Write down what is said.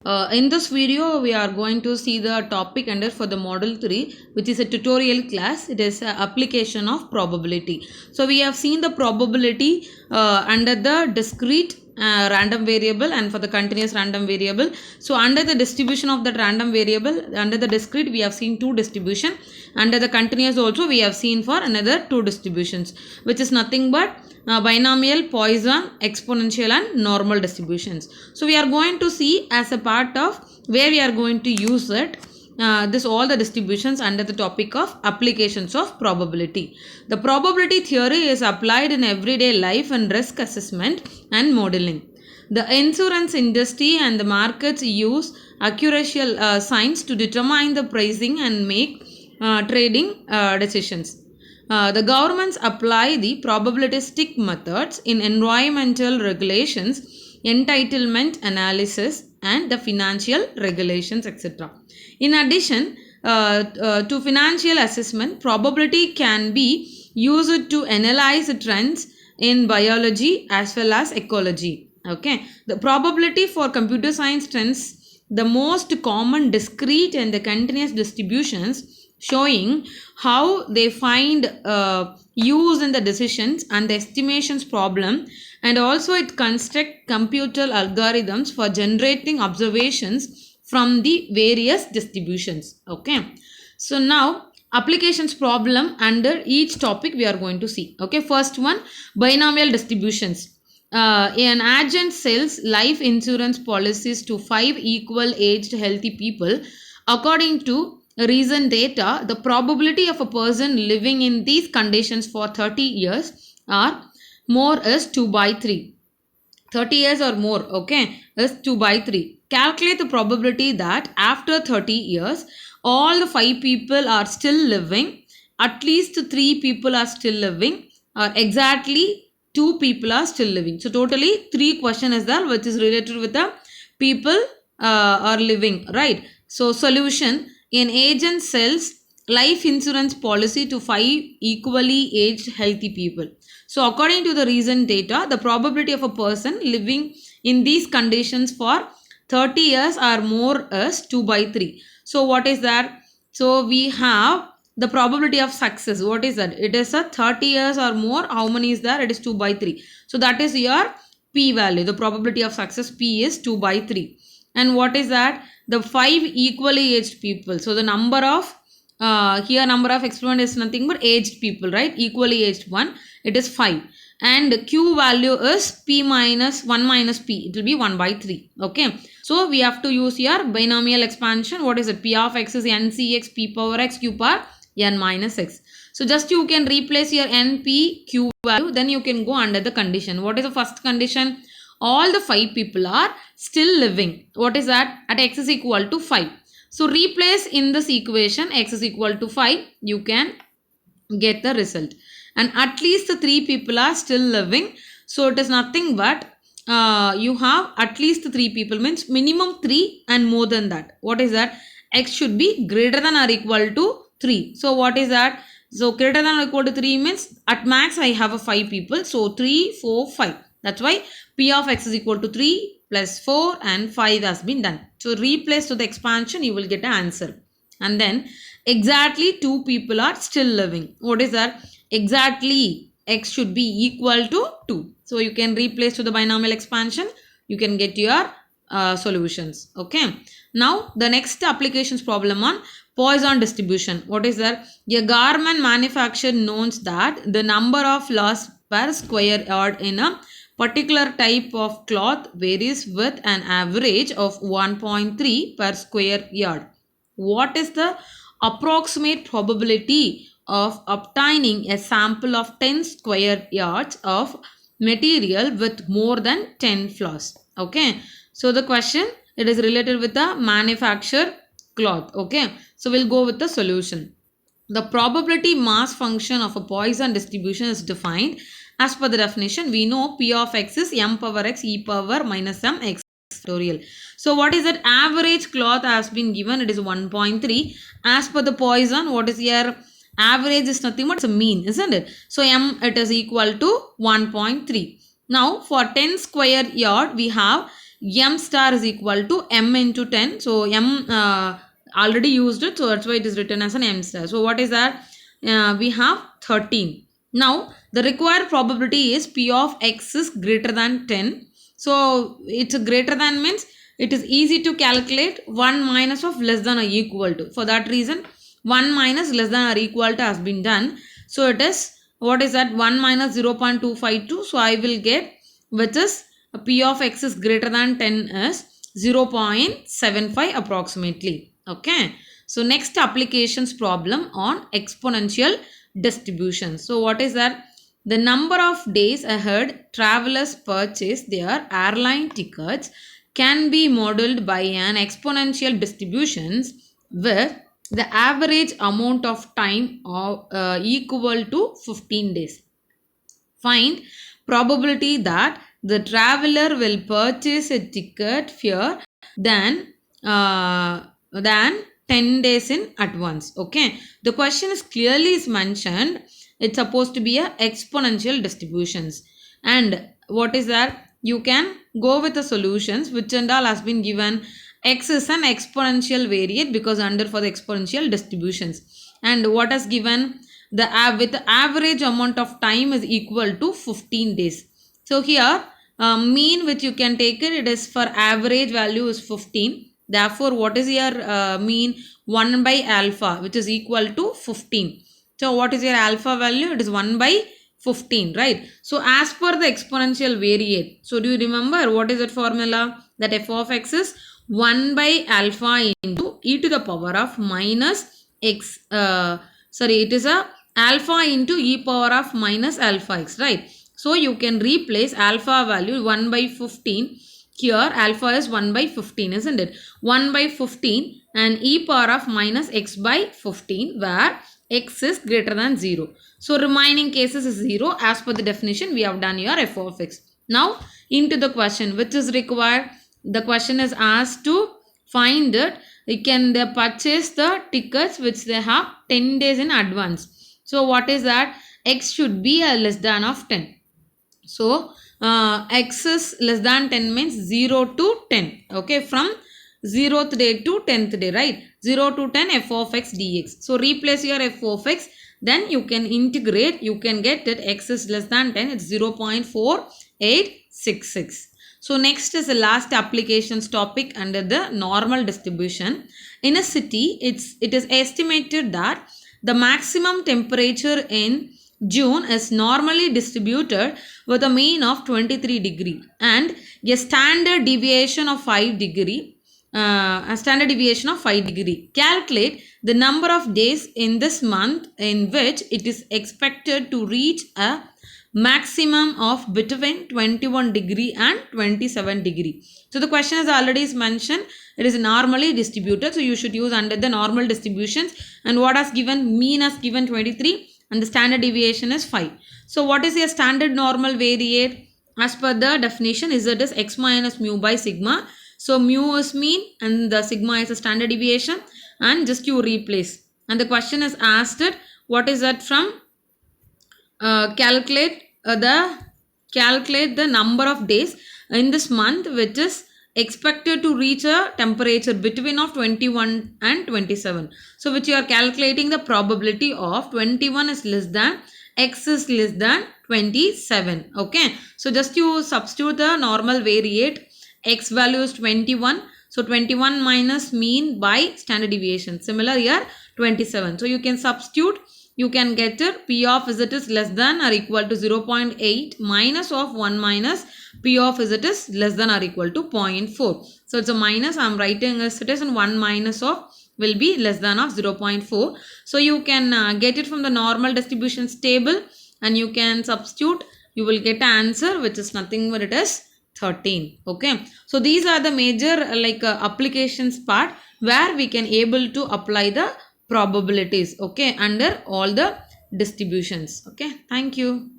In this video, we are going to see the topic under for the model 3, which is a tutorial class. It is application of probability. So we have seen the probability under the discrete random variable and for the continuous random variable. So under the distribution of that random variable, under the discrete, we have seen two distribution. Under the continuous also, we have seen for another two distributions, which is nothing but binomial, Poisson, exponential and normal distributions. So we are going to see as a part of where we are going to use it, this all the distributions under the topic of applications of probability. The probability theory is applied in everyday life and risk assessment and modeling. The insurance industry and the markets use accuracial science to determine the pricing and make trading decisions. The governments apply the probabilistic methods in environmental regulations, entitlement analysis, and the financial regulations, etc. In addition to financial assessment, probability can be used to analyze trends in biology as well as ecology. Okay, the probability for computer science trends the most common discrete and the continuous distributions, showing how they find use in the decisions and the estimations problem, and also it construct computer algorithms for generating observations from the various distributions. Okay, so now applications problem under each topic we are going to see. Okay, first one, binomial distributions. An agent sells life insurance policies to 5 equal aged healthy people. According to recent data, the probability of a person living in these conditions for 30 years or more is 2 by 3. 30 years or more, okay, is 2 by 3. Calculate the probability that after 30 years, all the 5 people are still living, at least 3 people are still living, or exactly 2 people are still living. So totally 3 question is there which is related with the people are living, right? So solution, an agent sells life insurance policy to 5 equally aged healthy people. So according to the recent data, the probability of a person living in these conditions for 30 years or more is 2 by 3. So what is that? So we have the probability of success. What is that? It is a 30 years or more. How many is there? It is 2 by 3. So that is your P value. The probability of success P is 2 by 3. And what is that? The 5 equally aged people. So the number of here number of experiment is nothing but aged people, right? Equally aged one. It is 5. And Q value is P minus 1 minus P. It will be 1 by 3. Okay. So we have to use here binomial expansion. What is it? P of x is NCX P power x Q power n minus x. So just you can replace your NP Q value. Then you can go under the condition. What is the first condition? All the 5 people are still living. What is that? At x is equal to 5. So replace in this equation x is equal to 5. You can get the result. And at least 3 people are still living. So it is nothing but you have at least 3 people, means minimum 3 and more than that. What is that? X should be greater than or equal to 3. So what is that? So greater than or equal to 3 means at max I have a 5 people. So 3, 4, 5. That's why P of x is equal to 3 plus 4 and 5 has been done. So replace to the expansion, you will get an answer. And then exactly 2 people are still living. What is that? Exactly x should be equal to 2. So you can replace to the binomial expansion. You can get your solutions. Okay. Now the next applications problem on Poisson distribution. What is that? A garment manufacturer knows that the number of loss per square yard in a particular type of cloth varies with an average of 1.3 per square yard. What is the approximate probability of obtaining a sample of 10 square yards of material with more than 10 flaws? Okay. So the question, it is related with the manufacture cloth. Okay. So we'll go with the solution. The probability mass function of a Poisson distribution is defined as per the definition. We know P of x is m power x e power minus m x factorial. So what is that? Average cloth has been given. It is 1.3. As per the Poisson, what is here? Average is nothing but it's a mean, isn't it? So m, it is equal to 1.3. Now for 10 square yard, we have m star is equal to m into 10. So m already used it, so that's why it is written as an m star. So what is that? We have 13. Now the required probability is p of x is greater than 10. So it's greater than means it is easy to calculate 1 minus of less than or equal to. For that reason 1 minus less than or equal to has been done. So it is, what is that, 1 minus 0.252. So I will get, which is p of x is greater than 10 is 0.75 approximately. Okay. So next applications problem on exponential distribution. So what is that? The number of days ahead travelers purchase their airline tickets can be modeled by an exponential distributions with the average amount of time of, equal to 15 days. Find probability that the traveler will purchase a ticket fewer than 10 days in advance. Okay, the question is clearly is mentioned, it's supposed to be a exponential distributions. And what is that? You can go with the solutions which and all has been given. X is an exponential variate because under for the exponential distributions. And what is given? The with the average amount of time is equal to 15 days. So here mean which you can take it is for average value is 15. Therefore what is your mean? 1 by alpha, which is equal to 15. So what is your alpha value? It is 1 by 15, right? So as per the exponential variate, so do you remember what is that formula? That f of x is 1 by alpha into e to the power of minus x. It is a alpha into e power of minus alpha x, right? So you can replace alpha value 1 by 15. Here alpha is 1 by 15, isn't it? 1 by 15 and e power of minus x by 15 where x is greater than 0. So remaining cases is 0 as per the definition we have done your f of x. Now into the question which is required. The question is asked to find it. Can they purchase the tickets which they have 10 days in advance. So what is that? X should be a less than of 10. So x is less than 10 means 0 to 10. Okay, from 0th day to 10th day, right? 0 to 10 f of x dx. So replace your f of x, then you can integrate, you can get that x is less than 10, it's 0.4866. So next is the last applications topic under the normal distribution. In a city, it is estimated that the maximum temperature in June is normally distributed with a mean of 23 degree and a standard deviation of 5 degree. Calculate the number of days in this month in which it is expected to reach a maximum of between 21 degree and 27 degree. So the question is already is mentioned, it is normally distributed. So you should use under the normal distributions, and what has given? Mean has given 23 and the standard deviation is 5. So what is your standard normal variate? As per the definition, is it is x minus mu by sigma. So mu is mean and the sigma is a standard deviation, and just you replace. And the question is asked it, what is that from? Calculate the number of days in this month which is expected to reach a temperature between of 21 and 27. So which you are calculating the probability of 21 is less than x is less than 27. Okay. So just you substitute the normal variate. X value is 21. So 21 minus mean by standard deviation. Similar here 27. So you can substitute. You can get it p of z is less than or equal to 0.8 minus of 1 minus p of z is less than or equal to 0.4. So it's a minus. I am writing as it is, and 1 minus of will be less than of 0.4. So you can get it from the normal distributions table and you can substitute. You will get an answer which is nothing but it is 13. Okay. So these are the major applications part where we can able to apply the probabilities, okay, under all the distributions. Okay, thank you.